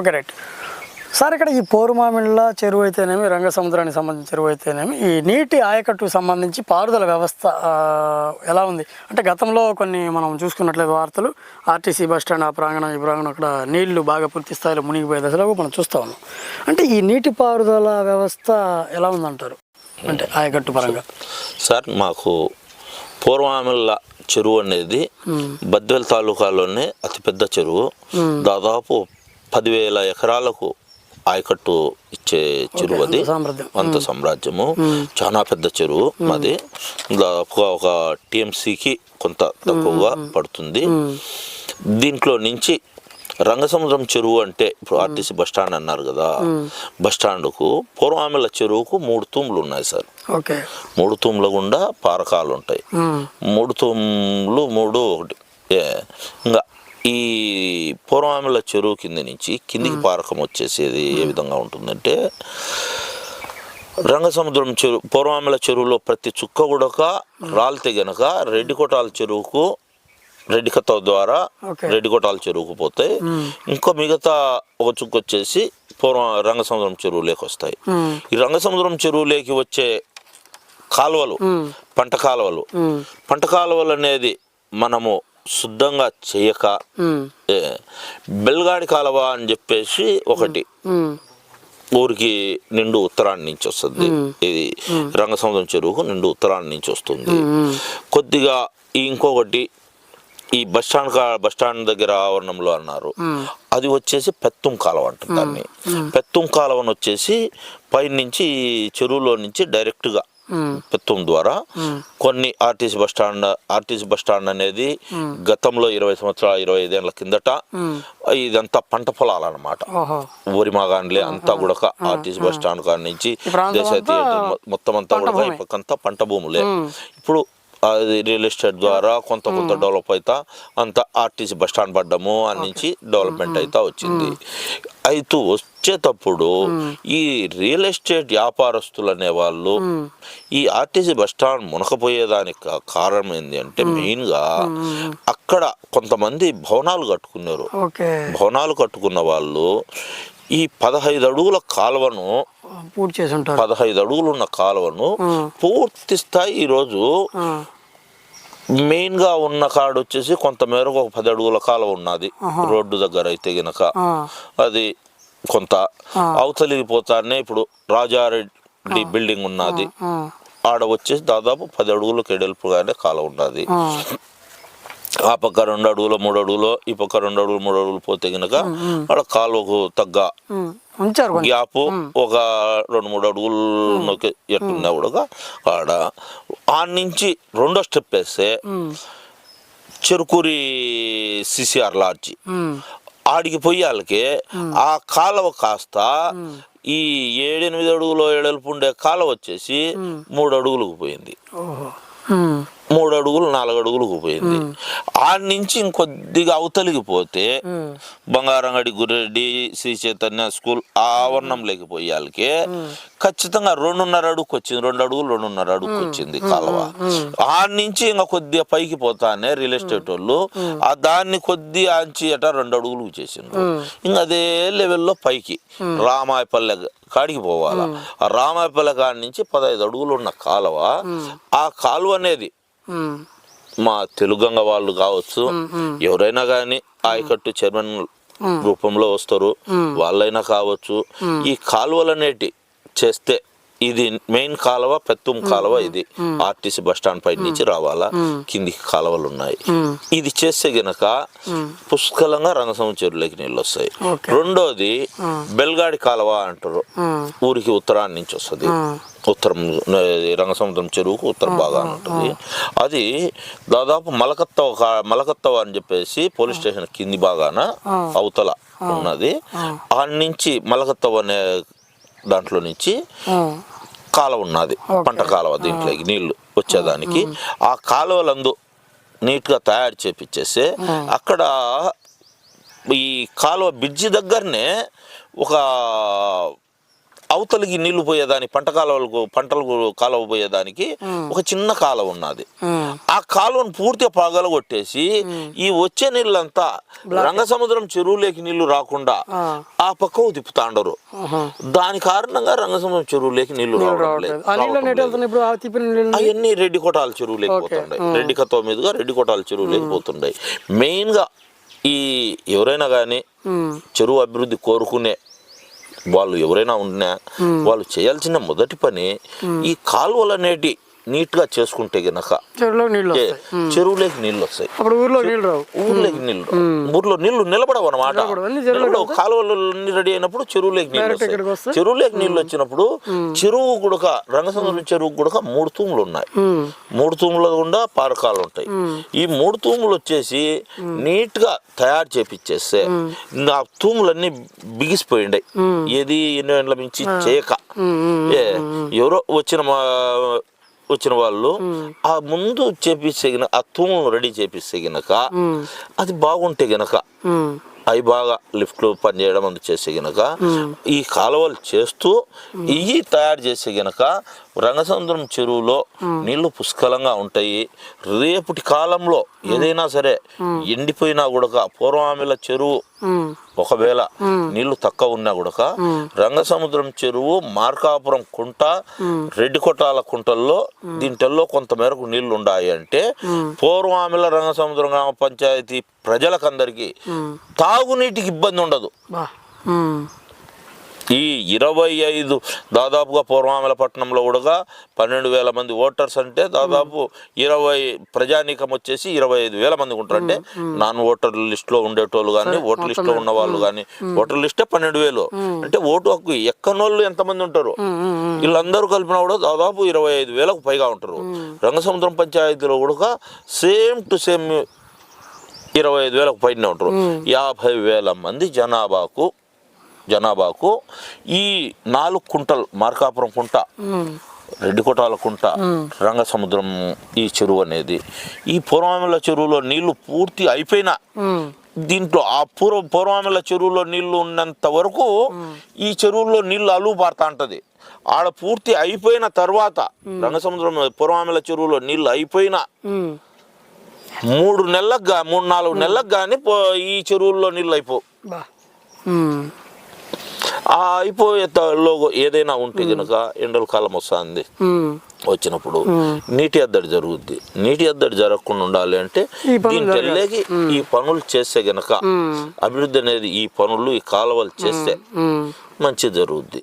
Okay, right sir. ఇక్కడ ఈ పోరుమామిళ్ళ చెరువు అయితేనేమి, రంగసముద్రానికి సంబంధించిన చెరువు అయితేనేమి, ఈ నీటి ఆయకట్టుకు సంబంధించి పారుదల వ్యవస్థ ఎలా ఉంది అంటే గతంలో కొన్ని మనం చూసుకున్నట్లయితే వార్తలు ఆర్టీసీ బస్టాండ్ ఆ ప్రాంగణం ఈ ప్రాంగణం అక్కడ నీళ్లు బాగా పూర్తి స్థాయిలో మునిగిపోయే దశలో మనం చూస్తూ ఉన్నాం. అంటే ఈ నీటి పారుదల వ్యవస్థ ఎలా ఉందంటారు అంటే ఆయకట్టు పరంగా? సార్, మాకు పూర్వామిళ్ళ చెరువు అనేది బద్వేల్ తాలూకాలోనే అతిపెద్ద చెరువు. దాదాపు 10,000 ఎకరాలకు ఆయకట్టు ఇచ్చే చెరువు అది. అంత సామ్రాజ్యము, చాలా పెద్ద చెరువు మాది. దాదాపుగా ఒక టీఎంసీకి కొంత తక్కువగా పడుతుంది. దీంట్లో నుంచి రంగసముద్రం చెరువు అంటే ఇప్పుడు ఆర్టీసీ బస్టాండ్ అన్నారు కదా, బస్టాండ్కు పూర్వామిళ్ళ చెరువుకు 3 తూములు ఉన్నాయి సార్. 3 తూముల గుండా పారకాలు ఉంటాయి. 3 తూములు 3 1. ఇంకా ఈ పూర్వామిళ్ళ చెరువు కింద నుంచి కిందికి పారకం వచ్చేసేది ఏ విధంగా ఉంటుందంటే, రంగసముద్రం చెరువు పూర్వామిళ్ళ చెరువులో ప్రతి చుక్క గుడక రాలితే గనక రెడ్డికోటాల చెరువుకు రెడ్డికత్త ద్వారా రెడ్డికోటాల చెరువుకు పోతాయి. ఇంకో మిగతా ఒక చుక్క వచ్చేసి రంగసముద్రం చెరువులోకి వస్తాయి. ఈ రంగసముద్రం చెరువులోకి వచ్చే కాలువలు పంట కాలువలు అనేది మనము శుద్ధంగా చేయక బెల్గాడి కాలువ అని చెప్పేసి ఒకటి ఊరికి నిండు ఉత్తరాన్ని నుంచి వస్తుంది. ఇది రంగసముద్రం చెరువుకు నిండు ఉత్తరాన్ని నుంచి వస్తుంది. కొద్దిగా ఇంకొకటి ఈ బస్టాండ్ దగ్గర ఆవరణంలో అన్నారు, అది వచ్చేసి పెత్తుం కాలువ అంటారు దాన్ని. పెత్తుం కాలువను వచ్చేసి పైనుంచి చెరువులో నుంచి డైరెక్ట్గా పెత్తుం ద్వారా కొన్ని ఆర్టీసీ బస్టాండ్ అనేది గతంలో 20 సంవత్సరాలు 25 ఏళ్ల కిందట ఇదంతా పంట పొలాలు అన్నమాట. ఊరి మాగాండ్లే అంతా కూడా ఆర్టీసీ బస్టాండ్ కాడి నుంచి దేశాయ థియేటర్ మొత్తం అంతా కూడా ఈ పక్కంతా పంట భూములే. ఇప్పుడు అది రియల్ ఎస్టేట్ ద్వారా కొంత డెవలప్ అవుతా అంత ఆర్టీసీ బస్టాండ్ పడ్డము నుంచి డెవలప్మెంట్ అవుతా వచ్చింది. అయితే వచ్చేటప్పుడు ఈ రియల్ ఎస్టేట్ వ్యాపారస్తులు అనేవాళ్ళు ఈ ఆర్టీసీ బస్టాండ్ మునకపోయేదానికి కారణం ఏంటి అంటే, మెయిన్గా అక్కడ కొంతమంది భవనాలు కట్టుకున్నారు. భవనాలు కట్టుకున్న వాళ్ళు ఈ 15 అడుగుల కాలువను పూర్తి చేసి ఉంటారు. 15 అడుగులు ఉన్న కాలువను పూర్తి స్థాయి ఈరోజు మెయిన్ గా ఉన్న కాడు వచ్చేసి కొంత మేరకు ఒక 10 అడుగుల కాలువ ఉన్నది రోడ్డు దగ్గర అయితే గనక. అది కొంత అవతలికి పోతానే ఇప్పుడు రాజారెడ్డి బిల్డింగ్ ఉన్నది, ఆడ వచ్చేసి దాదాపు 10 అడుగులకు ఎడల్పుగానే కాలువ ఉన్నది. ఆ పక్క 2 అడుగులు 3 అడుగులు, ఈ పక్క 2 అడుగులు 3 అడుగులు పోతే గనక ఆడ కాలువకు తగ్గ గ్యాప్ ఒక 2-3 అడుగులు ఎట్టున్నా కూడా ఆడ నుంచి రెండో స్టెప్ వేస్తే చెరుకూరి సిసిఆర్ లాడ్జి ఆడికి పోయాలకి ఆ కాలువ కాస్త ఈ 7-8 అడుగులు ఎడల్పు ఉండే కాలువ వచ్చేసి 3 అడుగులకు పోయింది. 3 అడుగులు 4 అడుగులకు పోయింది. ఆడి నుంచి ఇంకొద్దిగా అవతలికి పోతే బంగారంగడి గురెడ్డి శ్రీ చైతన్య స్కూల్ ఆవరణంలోకి పోయాలకి ఖచ్చితంగా 2.5 అడుగుకి వచ్చింది. 2 అడుగులు 2.5 అడుగుకి వచ్చింది కాలువ. ఆడి నుంచి ఇంకా కొద్దిగా పైకి పోతానే రియల్ ఎస్టేట్ వాళ్ళు ఆ దాన్ని కొద్దిగా ఆంచి అట 2 అడుగులకు చేసిండ్రు. ఇంకా అదే లెవెల్లో పైకి రామాయపల్లె కాడికి పోవాలా. ఆ రామాయపల్లె కాడి నుంచి 15 అడుగులు ఉన్న కాలువ, ఆ కాలువ అనేది మా తెలుగంగ వాళ్ళు కావచ్చు, ఎవరైనా కానీ ఆయకట్టు చైర్మన్ రూపంలో వస్తారు, వాళ్ళైనా కావచ్చు. ఈ కాలువలు అనేటి చేస్తే ఇది మెయిన్ కాలువ పెత్తుం కాలువ. ఇది ఆర్టీసీ బస్టాండ్ పై నుంచి రావాలా, కిందికి కాలువలు ఉన్నాయి. ఇది చేస్తే గనక పుష్కలంగా రంగసముద్రం చెరువులోకి నీళ్ళు వస్తాయి. రెండోది బెల్గాడి కాలువ అంటారు, ఊరికి ఉత్తరాన్ని నుంచి వస్తుంది. ఉత్తరం రంగసముద్రం చెరువుకు ఉత్తర భాగాన ఉంటుంది. అది దాదాపు మలకత్తవ అని చెప్పేసి పోలీస్ స్టేషన్ కింది భాగాన అవతల ఉన్నది. ఆడి నుంచి మలకత్తవ అనే దాంట్లో నుంచి కాలువ ఉన్నది, పంట కాలువ. దీంట్లోకి నీళ్లు వచ్చేదానికి ఆ కాలువలందు నీట్గా తయారు చేపించేస్తే అక్కడ ఈ కాలువ బ్రిడ్జి దగ్గరనే ఒక అవతలికి నీళ్లు పోయేదానికి పంటలకు కాలువ పోయేదానికి ఒక చిన్న కాలువ ఉన్నది. ఆ కాలువను పూర్తిగా పగలగొట్టేసి ఈ వచ్చే నీళ్ళంతా రంగసముద్రం చెరువులోకి నీళ్లు రాకుండా ఆ పక్కకు తిప్పుతాండరు. దాని కారణంగా రంగసముద్రం చెరువులోకి నీళ్లు అవన్నీ రెడ్డి కొట్టాల చెరువు లేకపోతుండే, రెడ్డి కతో మీదుగా రెడ్డి కొట్టాల చెరువు లేకపోతుండే. మెయిన్ గా ఈ ఎవరైనా కానీ చెరువు అభివృద్ధి కోరుకునే వాళ్ళు ఎవరైనా ఉన్నా వాళ్ళు చేయాల్సిన మొదటి పని ఈ కాలువలు అనేటి నీట్ గా చేసుకుంటే గనక చెరువులోకి నీళ్ళు వస్తాయి. ఊర్లోకి నీళ్ళు ఊర్లో నీళ్లు నిలబడవు అనమాట. కాలువలు రెడీ అయినప్పుడు చెరువులోకి నీళ్ళు వస్తాయి. చెరువులోకి నీళ్ళు వచ్చినప్పుడు చెరువు గుడక రంగసముద్రం చెరువు గుడక 3 తూములు ఉన్నాయి. 3 తూముల గుండా పారకాలు ఉంటాయి. ఈ 3 తూములు వచ్చేసి నీట్ గా తయారు చేపిచ్చేస్తే ఆ తూములన్నీ బిగిసిపోయిండాయి. ఏది ఎన్నో ఏళ్ళ మించి చేయక ఎవరో వచ్చిన వాళ్ళు ఆ ముందు చేపిస్తే ఆ తూములను రెడీ చేపిస్తే గనక అది బాగుంటే గనక అవి బాగా లిఫ్ట్లు పనిచేయడం అందు చేసే గనక ఈ కాలువలు చేస్తూ ఇవి తయారు చేసే గనక రంగసముద్రం చెరువులో నీళ్లు పుష్కలంగా ఉంటాయి. రేపటి కాలంలో ఏదైనా సరే ఎండిపోయినా కూడా పూర్వామిల చెరువు ఒకవేళ నీళ్లు తక్కువ ఉన్నా కూడా రంగసముద్రం చెరువు, మార్కాపురం కుంట, రెడ్డి కొట్టాల కుంటల్లో దీంట్లో కొంతమేరకు నీళ్లు ఉన్నాయి అంటే పూర్వామిల రంగసముద్రం గ్రామ పంచాయతీ ప్రజలకందరికీ తాగునీటికి ఇబ్బంది ఉండదు. ఈ 25 దాదాపుగా పూర్వామిల పట్టణంలో కూడా 12,000 మంది ఓటర్స్ అంటే దాదాపు 20 ప్రజానీకం వచ్చేసి 25,000 మంది ఉంటారు. అంటే నాన్ ఓటర్ లిస్ట్ లో ఉండేటోళ్ళు కానీ ఓటర్ లిస్ట్ లో ఉన్న వాళ్ళు కానీ ఓటర్ లిస్టే 12,000. అంటే ఓటు హక్కు ఎక్కనోళ్ళు ఎంతమంది ఉంటారు వీళ్ళందరూ కలిపినా కూడా దాదాపు 25,000కు పైగా ఉంటారు. రంగసముద్రం పంచాయతీలో కూడా సేమ్ టు సేమ్ 25,000కు పైన ఉంటారు. 50,000 మంది జనాభాకు ఈ 4 కుంటలు మార్కాపురం కుంట, రెడ్డి కొట్టాల కుంట, రంగసముద్రం ఈ చెరువు అనేది ఈ పూర్వామిల చెరువులో నీళ్లు పూర్తి అయిపోయినా దీంట్లో ఆ పూర్వామిల చెరువులో నీళ్లు ఉన్నంత వరకు ఈ చెరువుల్లో నీళ్లు అలుగు పారుతా ఉంటది. ఆడ పూర్తి అయిపోయిన తర్వాత రంగసముద్రం పూర్వామిల చెరువులో నీళ్లు అయిపోయిన 3-4 నెలలకు కానీ ఈ చెరువుల్లో నీళ్ళు అయిపోవు. అయిపోయేలో ఏదైనా ఉంటే కనుక ఎండల కాలం వస్తుంది, వచ్చినప్పుడు నీటి ఎద్దడి జరుగుద్ది. నీటి ఎద్దడి జరగకుండా ఉండాలి అంటే దీంట్లోకి ఈ పనులు చేస్తే గనక అభివృద్ధి అనేది ఈ పనులు ఈ కాలువలు చేస్తే మంచి జరుగుద్ది.